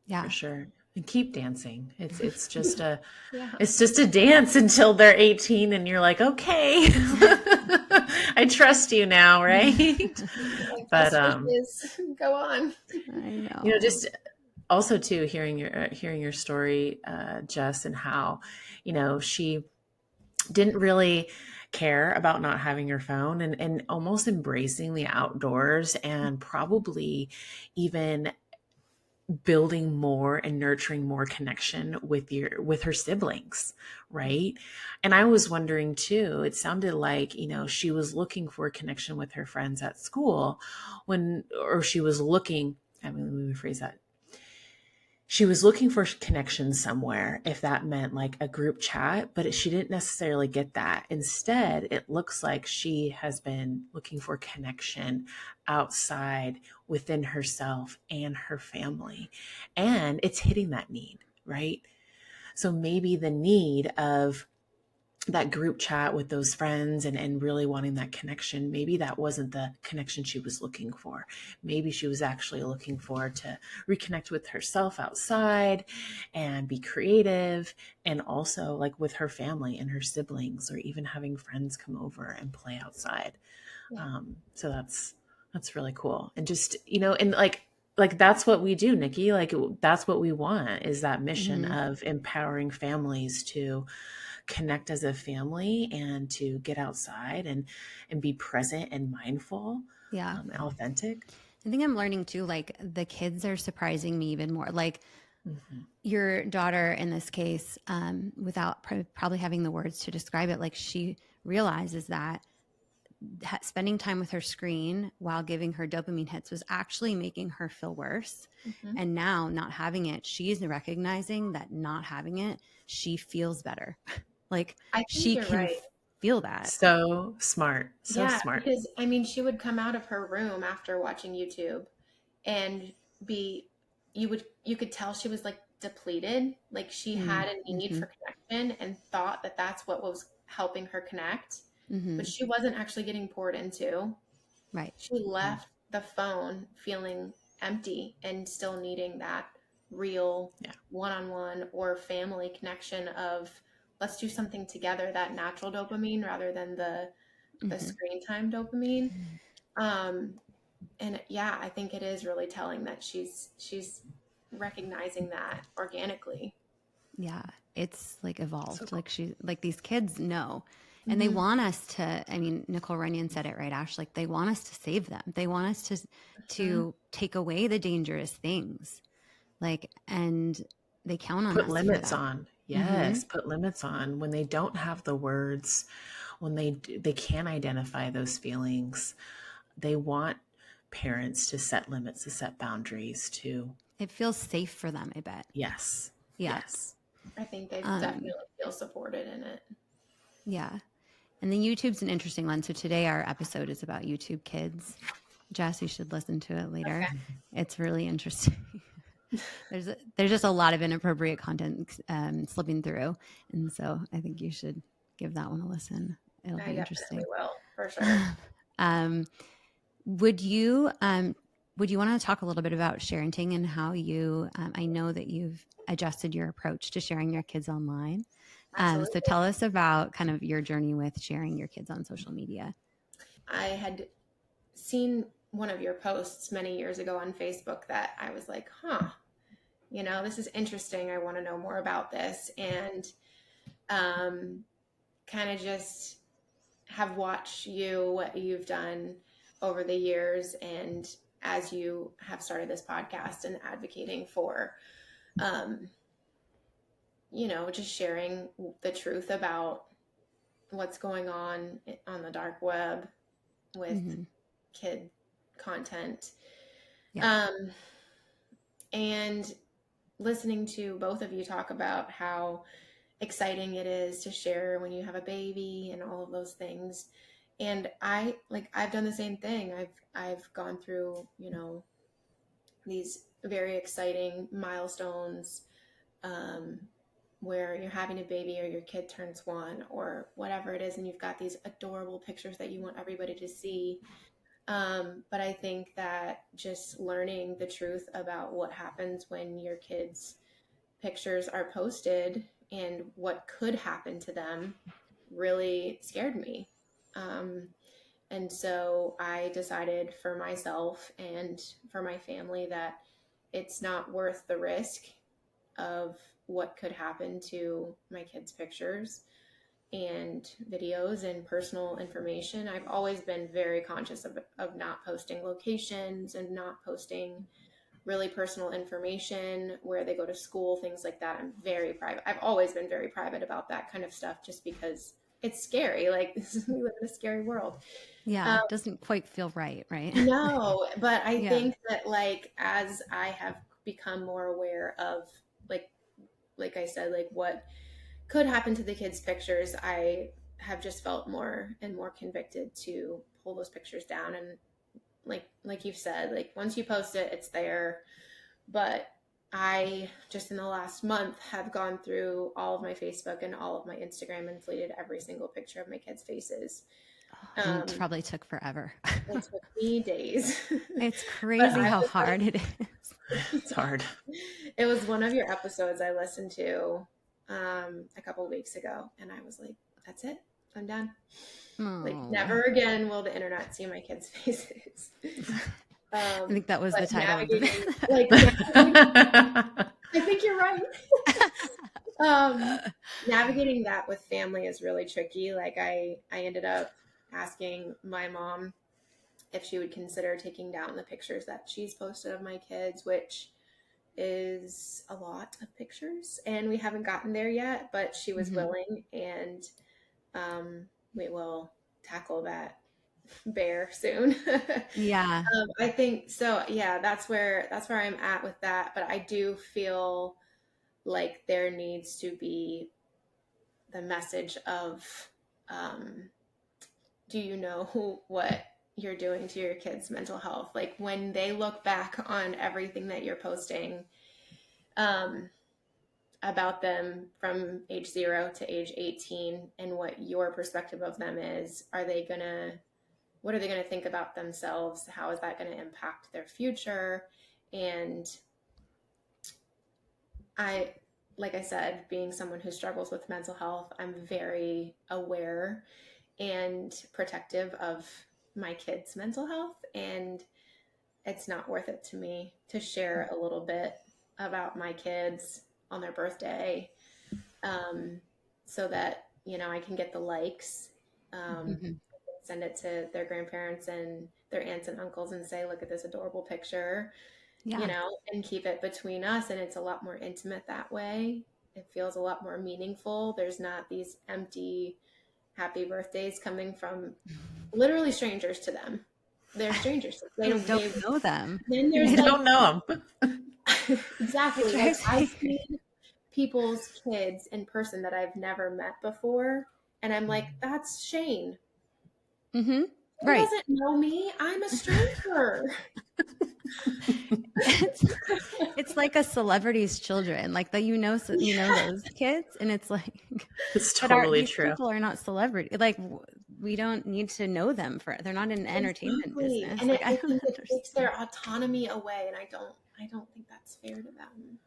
Yeah. For sure. And keep dancing. It's just a Yeah. It's just a dance until they're 18 and you're like, okay, I trust you now, right? But go on. I know. Just also too hearing your story, Jess, and how, she didn't really care about not having your phone and almost embracing the outdoors and probably even building more and nurturing more connection with her siblings, right? And I was wondering too, it sounded like, she was looking for a connection with her friends at school she was looking, let me rephrase that. She was looking for connection somewhere, if that meant like a group chat, but she didn't necessarily get that. Instead, it looks like she has been looking for connection outside within herself and her family. And it's hitting that need, right? So maybe the need of that group chat with those friends and really wanting that connection. Maybe that wasn't the connection she was looking for. Maybe she was actually looking for to reconnect with herself outside and be creative, and also like with her family and her siblings, or even having friends come over and play outside. Yeah. So that's really cool. And just, and like that's what we do, Nikki. Like that's what we want, is that mission of empowering families to connect as a family and to get outside and be present and mindful, Yeah. authentic. I think I'm learning too, like the kids are surprising me even more. Like your daughter in this case, without probably having the words to describe it, like she realizes that spending time with her screen while giving her dopamine hits was actually making her feel worse. Mm-hmm. And now not having it, she's recognizing that not having it, she feels better. Like I think she you're can right. feel that. So smart. So Yeah, smart. because I mean, she would come out of her room after watching YouTube and be, you could tell she was like depleted, like she had a need for connection and thought that that's what was helping her connect, but she wasn't actually getting poured into. Right. She left the phone feeling empty and still needing that real one-on-one or family connection of, let's do something together, that natural dopamine rather than the screen time dopamine. And yeah, I think it is really telling that she's recognizing that organically. Yeah, it's like evolved. So cool. Like like these kids know, and they Mm-hmm. want us to. I mean, Nicole Runyon said it right, Ash. Like they want us to save them. They want us to take away the dangerous things. Like, and they count on Put us for limits that. on. Yes, put limits on when they don't have the words, when they can't identify those feelings. They want parents to set limits, to set boundaries, to It feels safe for them. I bet. yes. Yeah. Yes. I think they definitely feel supported in it. Yeah. And then YouTube's an interesting one. So today our episode is about YouTube Kids. Jess, you should listen to it later. Okay. It's really interesting. There's just a lot of inappropriate content slipping through, and so I think you should give that one a listen. It'll I be definitely interesting. will, for sure. Would you want to talk a little bit about parenting and how you? I know that you've adjusted your approach to sharing your kids online. Absolutely. So tell us about kind of your journey with sharing your kids on social media. I had seen one of your posts many years ago on Facebook that I was like, this is interesting. I want to know more about this. And kind of just have watched what you've done over the years, and as you have started this podcast and advocating for, just sharing the truth about what's going on the dark web with kid content. Yeah. And listening to both of you talk about how exciting it is to share when you have a baby and all of those things. And I've done the same thing. I've gone through, these very exciting milestones, where you're having a baby or your kid turns one or whatever it is, and you've got these adorable pictures that you want everybody to see. But I think that just learning the truth about what happens when your kids' pictures are posted and what could happen to them really scared me. And so I decided for myself and for my family that it's not worth the risk of what could happen to my kids' pictures and videos and personal information. I've always been very conscious of not posting locations and not posting really personal information, where they go to school, things like that. I'm very private. I've always been very private about that kind of stuff, just because it's scary. Like, we live in a scary world. Yeah. It doesn't quite feel right. Right. No, but I Yeah. think that, like, as I have become more aware of, like I said, like what could happen to the kids' pictures, I have just felt more and more convicted to pull those pictures down. And like you've said, like once you post it, it's there. But I just in the last month have gone through all of my Facebook and all of my Instagram and deleted every single picture of my kids' faces. And it probably took forever. It took me days. It's But crazy I how was hard like, it is. It's hard. it was one of your episodes I listened to a couple of weeks ago, and I was like, that's it. I'm done. Like, Oh. never again will the internet see my kids' faces. I think that was the But title of the navigating, like, I think you're right. Navigating that with family is really tricky. Like, I ended up asking my mom if she would consider taking down the pictures that she's posted of my kids, which is a lot of pictures, and we haven't gotten there yet, but she was willing, and we will tackle that bear soon. Yeah. I think so. Yeah, that's where I'm at with that. But I do feel like there needs to be the message of, do you know what you're doing to your kids' mental health? Like when they look back on everything that you're posting, about them from age 0 to age 18 and what your perspective of them is, what are they going to think about themselves? How is that going to impact their future? And like I said, being someone who struggles with mental health, I'm very aware and protective of my kids' mental health. And it's not worth it to me to share a little bit about my kids on their birthday, so that, I can get the likes, send it to their grandparents and their aunts and uncles and say, look at this adorable picture, and keep it between us. And it's a lot more intimate that way. It feels a lot more meaningful. There's not these empty happy birthdays coming from literally strangers to them. They're strangers. They don't know them. Then there's They don't know them. Exactly. Like, I've seen people's kids in person that I've never met before, and I'm like, that's Shane. Mm-hmm. He Right. doesn't know me. I'm a stranger. It's like a celebrity's children, like that, those kids, and it's like, it's totally these true. people are not celebrity. Like, we don't need to know them they're not in the entertainment business. And like, I think it takes their autonomy away, and I don't think that's fair to them.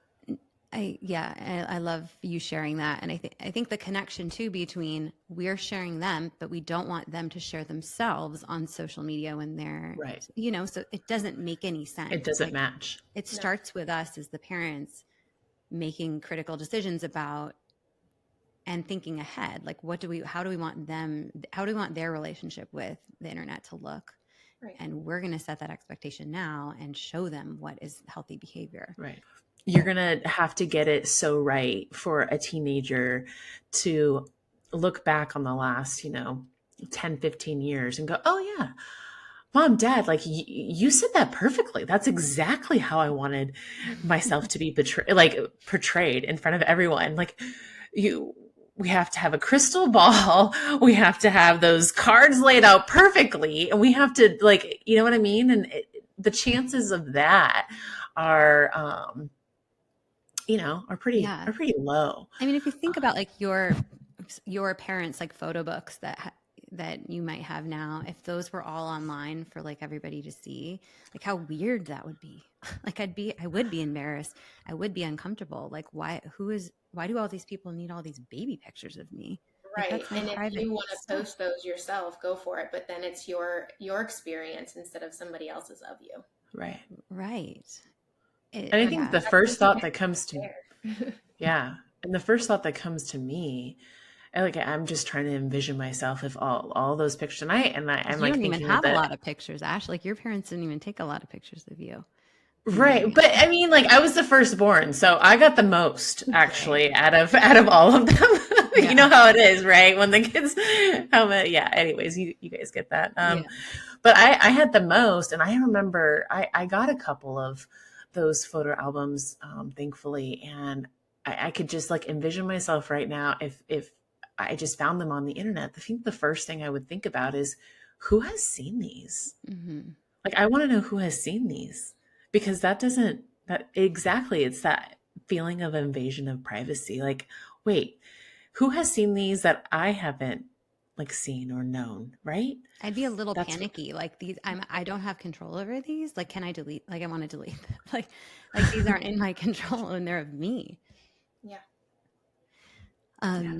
I love you sharing that. And I think the connection too between we're sharing them, but we don't want them to share themselves on social media when they're right. So it doesn't make any sense. It doesn't match. It starts with us as the parents making critical decisions about and thinking ahead. Like, how do we want their relationship with the internet to look? Right. And we're going to set that expectation now and show them what is healthy behavior. Right. You're going to have to get it so right for a teenager to look back on the last, 10, 15 years and go, oh yeah, Mom, Dad, like you said that perfectly. That's exactly how I wanted myself to be portrayed in front of everyone. Like we have to have a crystal ball. We have to have those cards laid out perfectly. And we have to, you know what I mean? And the chances of that are, are pretty low. I mean, if you think about like your parents, like photo books that you might have now, if those were all online for like everybody to see, like how weird that would be. Like I would be embarrassed. I would be uncomfortable. Like why do all these people need all these baby pictures of me? Right. Like, and if you want to post those yourself, go for it. But then it's your experience instead of somebody else's of you. Right. Right. And I think the first thought that comes to and the first thought that comes to me, I'm just trying to envision myself if all those pictures, and I'm you don't even have a lot of pictures, Ash. Like your parents didn't even take a lot of pictures of you. Right. But I mean, I was the firstborn, so I got the most actually out of all of them. Yeah. You know how it is, right? When the kids, anyways, you guys get that. But I had the most, and I remember I got a couple of those photo albums, thankfully. And I could just envision myself right now. If I just found them on the internet, I think the first thing I would think about is who has seen these? Mm-hmm. I want to know who has seen these, because that doesn't That exactly. It's that feeling of invasion of privacy. Like, wait, who has seen these that I haven't like seen or known, right? I'd be a little That's panicky. Like these, I don't have control over these. Like, can I delete? Like, I want to delete them. Like these aren't in my control and they're of me. Yeah. yeah.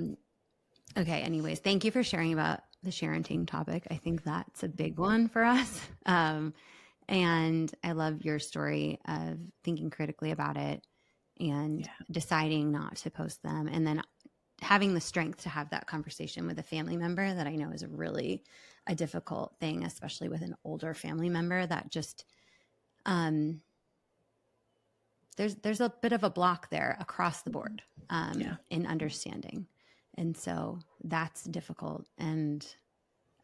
Okay. Anyways, thank you for sharing about the parenting topic. I think that's a big one for us. And I love your story of thinking critically about it and deciding not to post them, and then having the strength to have that conversation with a family member that I know is really a difficult thing, especially with an older family member that just, there's a bit of a block there across the board in understanding. And so that's difficult. And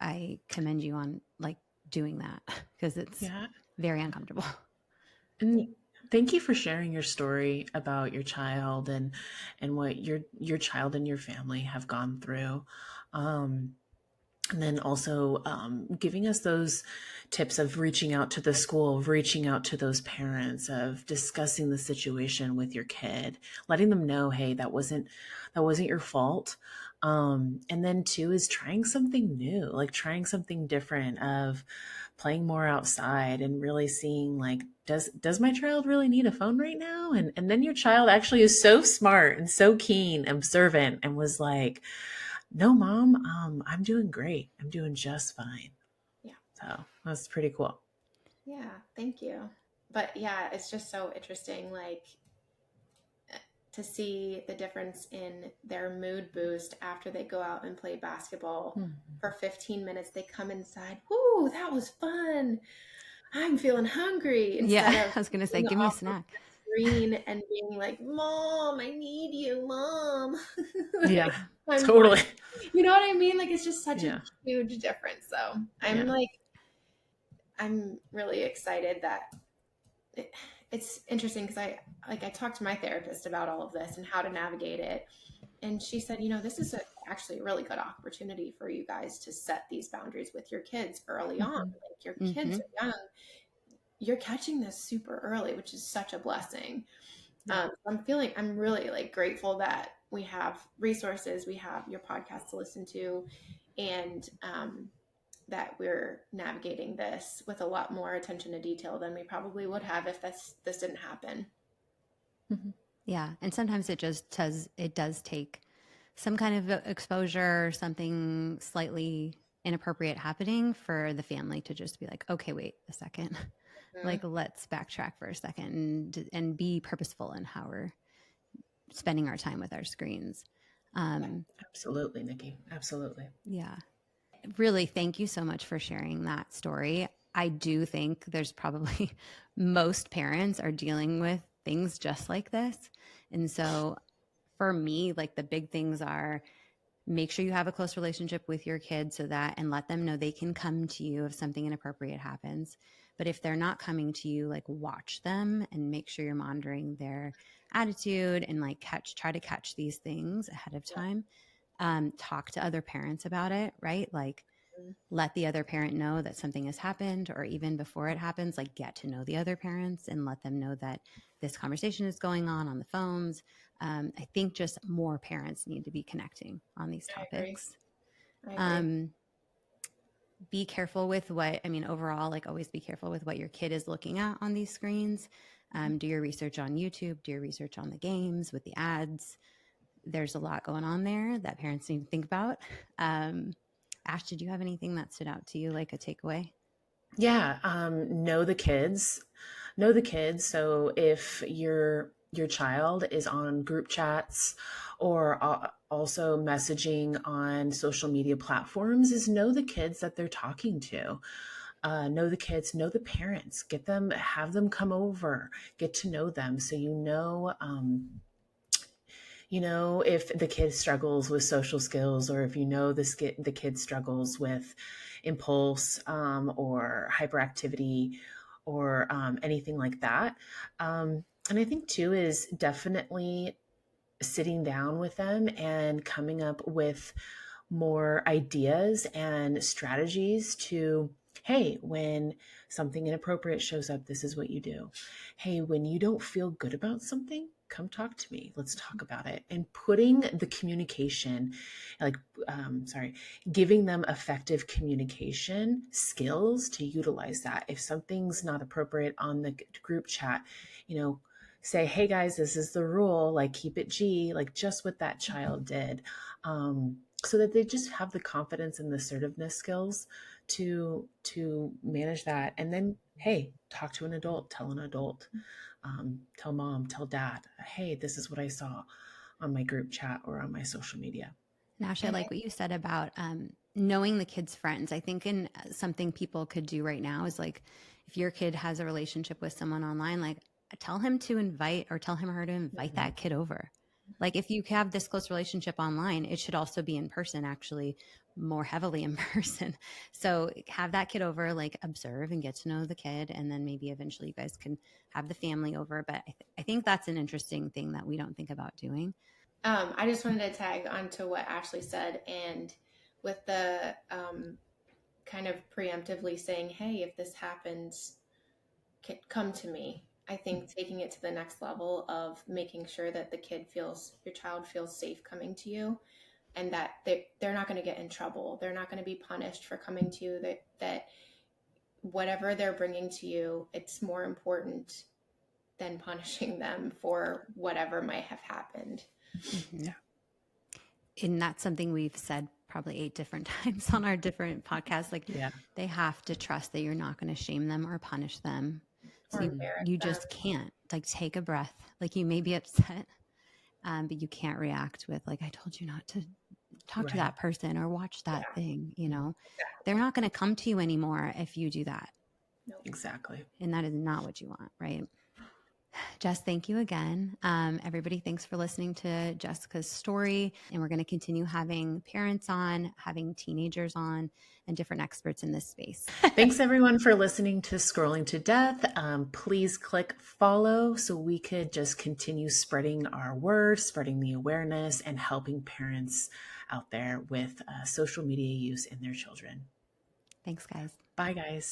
I commend you on like doing that because it's very uncomfortable. And thank you for sharing your story about your child and what your child and your family have gone through. And then also giving us those tips of reaching out to the school, of reaching out to those parents, of discussing the situation with your kid, letting them know, hey, that wasn't your fault. And then two is trying something new, like trying something different, of playing more outside and really seeing like, does my child really need a phone right now? And then your child actually is so smart and so keen, observant, and was like, no, mom, I'm doing great. I'm doing just fine. Yeah. So that's pretty cool. Yeah. Thank you. But yeah, it's just so interesting, like to see the difference in their mood boost after they go out and play basketball for 15 minutes. They come inside. Whoo, that was fun. I'm feeling hungry. Instead of I was going to say, give me a snack. Screen and being like, Mom, I need you, Mom. Like, yeah, totally. You know what I mean? Like, it's just such a huge difference. So I'm really excited that it's interesting because I talked to my therapist about all of this and how to navigate it. And she said, this is actually a really good opportunity for you guys to set these boundaries with your kids early on. Like your kids are young. You're catching this super early, which is such a blessing. I'm really like grateful that we have resources, we have your podcast to listen to, and that we're navigating this with a lot more attention to detail than we probably would have if this didn't happen. Yeah. And sometimes it does take some kind of exposure, something slightly inappropriate happening for the family to just be like, okay, wait a second. Like, let's backtrack for a second and be purposeful in how we're spending our time with our screens. Absolutely, Nicki. Absolutely. Yeah. Really, thank you so much for sharing that story. I do think there's probably most parents are dealing with things just like this. And so for me, like the big things are make sure you have a close relationship with your kids and let them know they can come to you if something inappropriate happens. But if they're not coming to you, like watch them and make sure you're monitoring their attitude and like try to catch these things ahead of time. Talk to other parents about it, right? Like let the other parent know that something has happened, or even before it happens, like get to know the other parents and let them know that this conversation is going on the phones. I think just more parents need to be connecting on these topics. I agree. Be careful with overall, like always be careful with what your kid is looking at on these screens. Do your research on YouTube, do your research on the games with the ads. There's a lot going on there that parents need to think about. Ash, did you have anything that stood out to you, like a takeaway? Yeah. Know the kids. Know the kids. So if your child is on group chats or also messaging on social media platforms, is know the kids that they're talking to. Know the kids, know the parents, have them come over, get to know them. So if the kid struggles with social skills, or if the kid struggles with impulse or hyperactivity or anything like that. And I think too is definitely sitting down with them and coming up with more ideas and strategies to Hey, when something inappropriate shows up, this is what you do. Hey, when you don't feel good about something, come talk to me. Let's talk about it. And putting the communication, like, giving them effective communication skills to utilize that. If something's not appropriate on the group chat, say, hey guys, this is the rule, like keep it G, like just what that child did. So that they just have the confidence and the assertiveness skills to manage that. And then, hey, talk to an adult, tell an adult, tell mom, tell dad, hey, this is what I saw on my group chat or on my social media. And Ashley, I like what you said about knowing the kid's friends. I think in something people could do right now is like, if your kid has a relationship with someone online, like tell him to invite or tell him or her to invite that kid over. Like if you have this close relationship online, it should also be in person, actually more heavily in person. So have that kid over, like observe and get to know the kid. And then maybe eventually you guys can have the family over. But I think that's an interesting thing that we don't think about doing. I just wanted to tag onto what Ashley said, and with the kind of preemptively saying, hey, if this happens, come to me. I think taking it to the next level of making sure that your child feels safe coming to you, and that they're not going to get in trouble. They're not going to be punished for coming to you, that whatever they're bringing to you, it's more important than punishing them for whatever might have happened. Yeah. And that's something we've said probably 8 different times on our different podcasts. Like they have to trust that you're not going to shame them or punish them. So you just can't, like, take a breath. Like you may be upset, but you can't react with like, I told you not to talk to that person or watch that thing, They're not going to come to you anymore if you do that. Nope. Exactly. And that is not what you want, right? Jess, thank you again. Everybody, thanks for listening to Jessica's story. And we're going to continue having parents on, having teenagers on, and different experts in this space. Thanks everyone for listening to Scrolling to Death. Please click follow so we could just continue spreading our word, spreading the awareness, and helping parents out there with social media use in their children. Thanks, guys. Bye, guys.